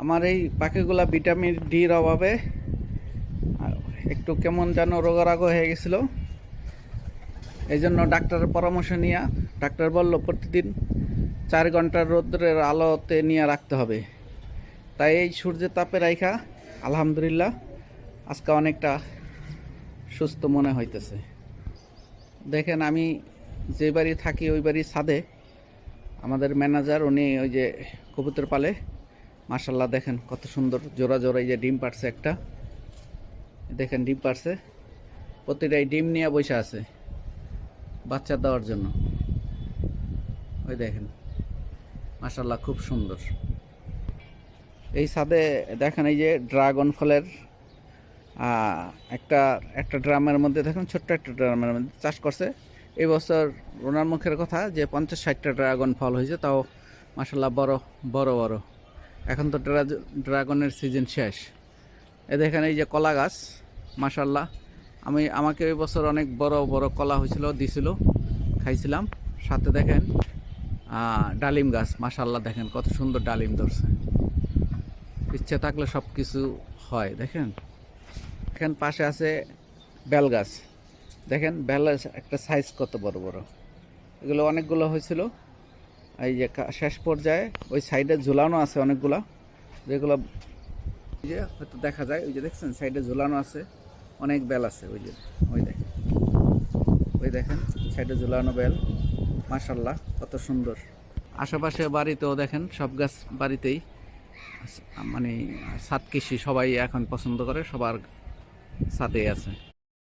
আমার এই পাখিগুলা ভিটামিন ডির অভাবে একটু কেমন যেন রোগারাগ হয়ে গেছিলো। এই জন্য ডাক্তারের পরামর্শ নিয়ে ডাক্তার বলল প্রতিদিন 4 ঘন্টার রৌদ্রের আলোতে নিয়ে রাখতে হবে। তাই এই সূর্যের তাপে রাইখা আলহামদুলিল্লাহ আজকে অনেকটা সুস্থ মনে হইতেছে। দেখেন আমি যে বাড়ি থাকি ওই বাড়ির ছাদে আমাদের ম্যানেজার উনি ওই যে কবুতর পালে, মাশাল্লাহ দেখেন কত সুন্দর জোড়া জোড়া। এই যে ডিম পারছে একটা, দেখেন ডিম পারছে, প্রতিটাই ডিম নিয়ে বসে আছে বাচ্চা দেওয়ার জন্য। ওই দেখেন মাশাল্লাহ খুব সুন্দর। এই ছাদে দেখেন এই যে ড্রাগন ফলের একটা একটা ড্রামের মধ্যে দেখেন, ছোট্ট একটা ড্রামের মধ্যে চাষ করছে। এই বছর ওনার মুখের কথা যে 50-60টা ড্রাগন ফল হয়েছে, তাও মাশাল্লাহ বড় বড় বড়। এখন তো ড্রাগনের সিজন শেষ। এ দেখেন এই যে কলা গাছ, মাশাল্লাহ আমাকে এই বছর অনেক বড় বড় কলা হয়েছিল, দিছিল, খাইছিলাম। সাথে দেখেন ডালিম গাছ, মাশাল্লাহ দেখেন কত সুন্দর ডালিম ধরছে। ইচ্ছে থাকলে সব কিছু হয়। দেখেন এখানে পাশে আছে বেল গাছ, দেখেন বেল একটা সাইজ কত বড় বড়। এগুলো অনেকগুলো হয়েছিল। এই যে শেষ পর্যায়ে ওই সাইডে ঝুলানো আছে অনেকগুলা, যেগুলো ওই যে হয়তো দেখা যায়, ওই যে দেখছেন সাইডে ঝুলানো আছে অনেক বেল আছে। ওই যে ওই দেখেন সাইডে ঝুলানো বেল, মাশাল্লাহ কত সুন্দর। আশেপাশে বাড়িতেও দেখেন সব গাছ বাড়িতেই, মানে ছাদ কৃষি সবাই এখন পছন্দ করে, সবার ছাদে আছে।